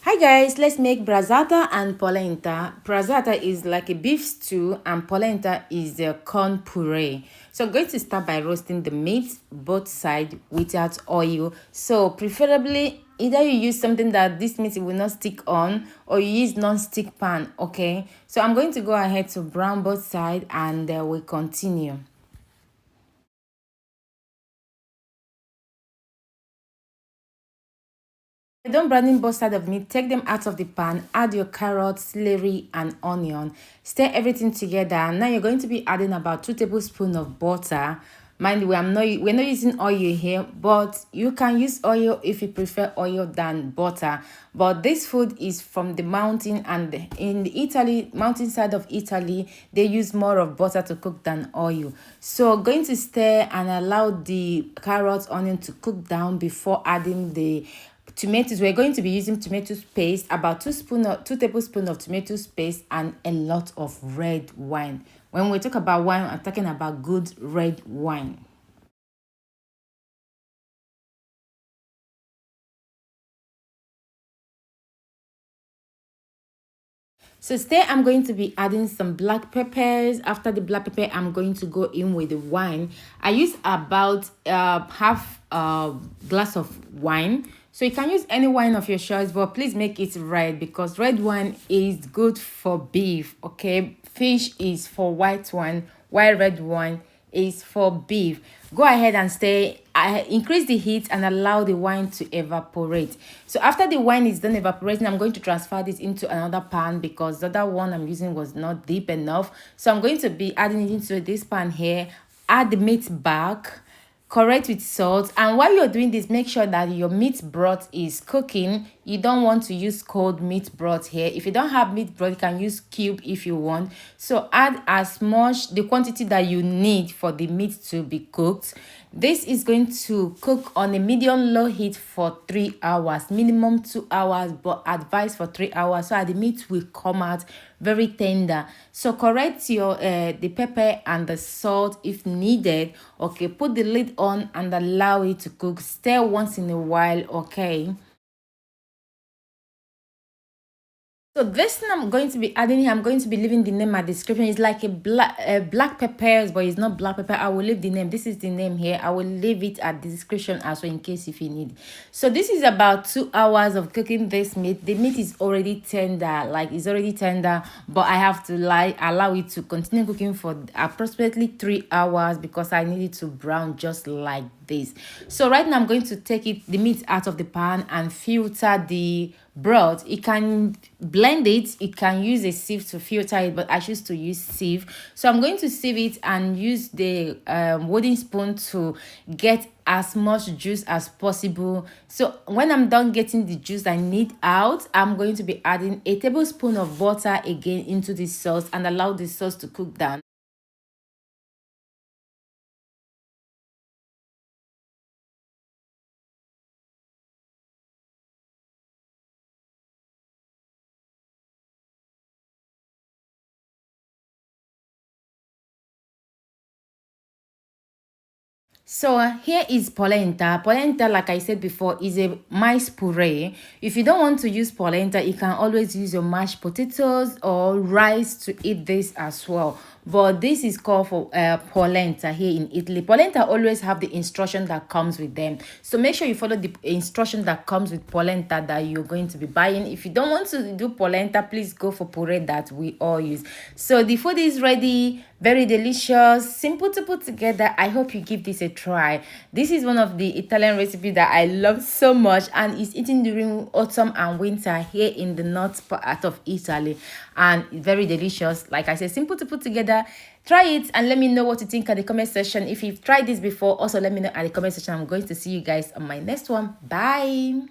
Hi guys, let's make brasato and polenta. Brasato is like a beef stew and polenta is a corn puree. So I'm going to start by roasting the meat both sides without oil. So preferably either you use something that this meat will not stick on or you use non-stick pan, okay? So I'm going to go ahead to brown both sides and we'll continue. Don't brown both sides of meat, take them out of the pan, add your carrots, celery and onion, stir everything together. Now you're going to be adding about 2 tablespoons of butter. Mind you, we're not using oil here, but you can use oil if you prefer oil than butter. But this food is from the mountain, and in the Italy mountain side of Italy they use more of butter to cook than oil. So going to stir and allow the carrots, onion to cook down before adding the tomatoes. We're going to be using tomato paste, about 2 tablespoons of tomato paste and a lot of red wine. When we talk about wine, I'm talking about good red wine. So today I'm going to be adding some black peppers. After the black pepper, I'm going to go in with the wine. I use about half glass of wine. So you can use any wine of your choice, but please make it red because red wine is good for beef. Okay, fish is for white wine, while red wine is for beef. Go ahead and increase the heat and allow the wine to evaporate. So after the wine is done evaporating, I'm going to transfer this into another pan because the other one I'm using was not deep enough. So I'm going to be adding it into this pan here. Add the meat back, correct with salt, and while you're doing this, make sure that your meat broth is cooking. You don't want to use cold meat broth here. If you don't have meat broth, you can use cube if you want. So add as much the quantity that you need for the meat to be cooked. This is going to cook on a medium low heat for 3 hours, minimum 2 hours, but advised for 3 hours so that the meat will come out very tender. So correct your the pepper and the salt if needed. Okay, put the lid on and allow it to cook. Stir once in a while. Okay. So this thing I'm going to be adding here, I'm going to be leaving the name at description. It's like a black peppers, but it's not black pepper. I will leave the name. This is the name here. I will leave it at the description as well in case if you need. So this is about 2 hours of cooking this meat. The meat is already tender, like it's already tender, but I have to allow it to continue cooking for approximately 3 hours because I need it to brown just like this. So right now I'm going to take the meat out of the pan and filter the broth. You can blend it, you can use a sieve to filter it, but I choose to use sieve. So I'm going to sieve it and use the wooden spoon to get as much juice as possible. So when I'm done getting the juice I need out, I'm going to be adding a tablespoon of butter again into the sauce and allow the sauce to cook down. So here is polenta. Polenta, like I said before, is a mice puree. If you don't want to use polenta, you can always use your mashed potatoes or rice to eat this as well. But this is called for polenta here in Italy. Polenta always have the instruction that comes with them. So make sure you follow the instruction that comes with polenta that you're going to be buying. If you don't want to do polenta, please go for puree that we all use. So the food is ready. Very delicious, simple to put together. I hope you give this a try. This is one of the Italian recipes that I love so much and is eaten during autumn and winter here in the north part of Italy, and very delicious. Like I said, simple to put together. Try it and let me know what you think at the comment section. If you've tried this before, also let me know at the comment section. I'm going to see you guys on my next one. Bye.